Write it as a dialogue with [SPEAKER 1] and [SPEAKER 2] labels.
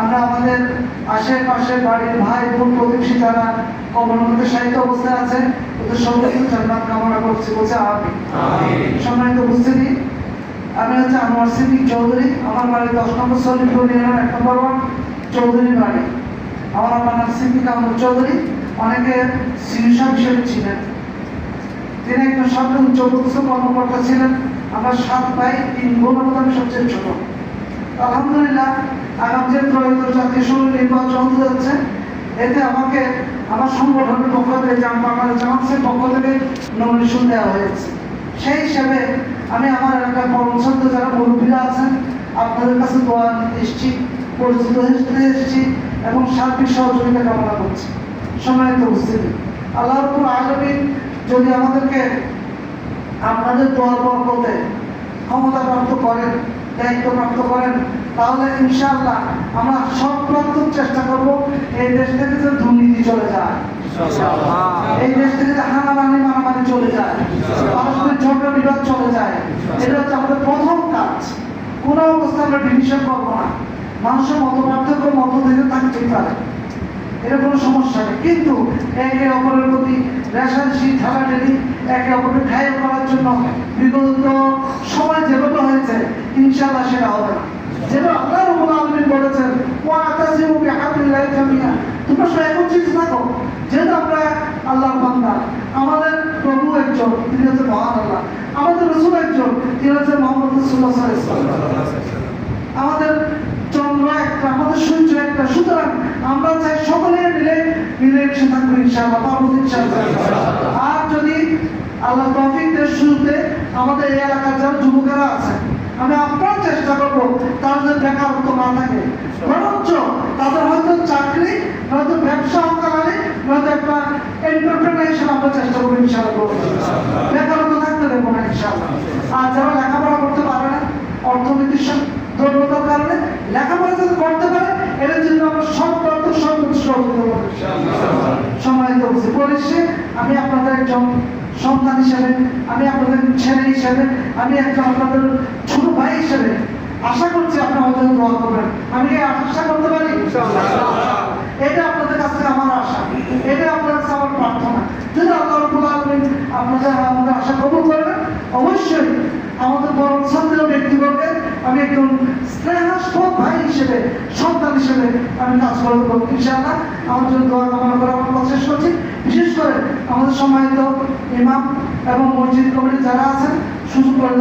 [SPEAKER 1] আমরা আমাদের আশেপাশে বাড়ির ভাই বোন প্রতিবেশী যারা কবরের মধ্যে সাহিত্য অবস্থায় আছে ওদের সবাই জান্নাত কামনা করছি, বলছে আমিন। সম্মানিত উপস্থিতি, আমি হচ্ছে আনোয়ার সিদ্দিক চৌধুরী। আমার বাড়ি 10 নম্বর সলিমপুর ইউনিয়নের 1 নম্বর ওয়ার্ড চৌধুরী বাড়ি। আমার নাম সিদ্দিক আহমদ চৌধুরী, অনেকে সিউসা হিসেবে ছিলেন। তিনি একজন সরকারি উচ্চপদস্থ কর্মকর্তা ছিলেন। আমরা 7 ভাই 3 বোন, আমি সবচেয়ে ছোট। আলহামদুলিল্লাহ, আগামী যে ত্রয়োদশ জাতীয় সংসদ নির্বাচন হতে যাচ্ছে, এতে আমাকে আমার সংগঠনের পক্ষ থেকে বাংলাদেশ জামাতের পক্ষ থেকে নমিনেশন দেওয়া হয়েছে। সেই হিসাবে আমি আমার এলাকার কর্মসূত্র যারা মুরব্বীরা আছেন আপনাদের কাছে দোয়া নিতে এসেছি, পরিচিত হতে এসেছি এবং সার্বিক সহযোগিতা কামনা করছি। সম্মানিত উপস্থিতি, আল্লাহ রাব্বুল আলামিন যদি আমাদেরকে আপনাদের দোয়ার বরকতে ক্ষমতা প্রাপ্ত করেন, দায়িত্ব প্রাপ্ত করেন, তাহলে ইনশাআল্লাহ আমরা সর্বাত্মক চেষ্টা করব এই দেশ থেকে যে দুর্নীতি চলে যায়, এই দেশ থেকে যে হানাহানি মারামারি চলে যায়, পারস্পরিক ঝগড়া বিবাদ চলে যায়। এটা হচ্ছে আমাদের প্রথম কাজ। কোনো অবস্থায় আমরা ডিভিশন করবো না। মানুষের মত পার্থক্য মতভেদ থাকতেই পারে, এটা কোনো সমস্যা নেই, কিন্তু একে অপরের প্রতি রেশারেশি ঠেলাঠেলি, একে অপরকে ঘায়েল করার জন্য বিগত সময় যেভাবে হয়েছে ইনশাআল্লাহ সেটা হবে না। যেটা আল্লাহ রাব্বুল আলামিন বলেছেন, ওয়াতাসিমু বিহাবলিল্লাহি জামিআ, তোমরা সবাই একত্রিত থাকো। যেহেতু আমরা আল্লাহর বান্দা, আমাদের প্রভু একজন, তিনি হচ্ছে মহান আল্লাহ। আমাদের রাসূল একজন, তিনি হচ্ছে মুহাম্মদ রাসূলুল্লাহ সাল্লাল্লাহু আলাইহি ওয়াসাল্লাম। আমাদের চন্দ্র একটা, আমাদের সূর্য একটা। সুতরাং আমরা চাই সকলে মিলেমিশে থাকবো ইনশাআল্লাহ, পাবো ইনশাআল্লাহ। আর যদি আল্লাহ তৌফিক দেন, শুরুতে আমাদের এই এলাকার যারা যুবকেরা আছে, আমি আপ্রাণ চেষ্টা করবো তাদের বেকারত্ব না থাকে, বরঞ্চ তাদের হয়তো চাকরি, নয়তো ব্যবসা হকালানি, নয়তো একটা এন্টারপ্রেনার হিসেবে আমরা চেষ্টা করবো ইনশাআল্লাহ। বেকারত্ব থাকতে দেবো না ইনশাআল্লাহ। আর যারা লেখাপড়া করতে পারে না, অর্থনীতির দুর্বলতার কারণে লেখাপড়া যাতে করতে পারে, এটার জন্য আমরা সর্বাত্মক সহযোগিতা করবো। সম্মানিত পরিশেষে আমি আপনাদের একজন সন্তান হিসেবে, আমি আপনাদের ছেলে হিসেবে, আমি একজন আপনাদের ছোট ভাই হিসেবে আশা করছি আপনি আমাদের দোয়া করবেন। আমি কি আশা করতে পারি? এটা আপনাদের কাছ থেকে আমার আশা, এটা আপনাদের কাছে আমার প্রার্থনা। যদি আল্লাহ রাব্বুল আলামিন আপনাদের আমাদের আশা কবুল করেন, অবশ্যই আমাদের বড় শ্রদ্ধেয় ব্যক্তিবর্গের আমি একজন স্নেহাস্পদ ভাই হিসেবে, সন্তান হিসেবে আমি কাজ করে দেবো ইনশাআল্লাহ। আমার জন্য দোয়া কামনা করে আমার কথা শেষ করছি। বিশেষ করে আমাদের সম্মানিত ইমাম এবং মসজিদ কমিটি যারা আছেন, সুযোগ করে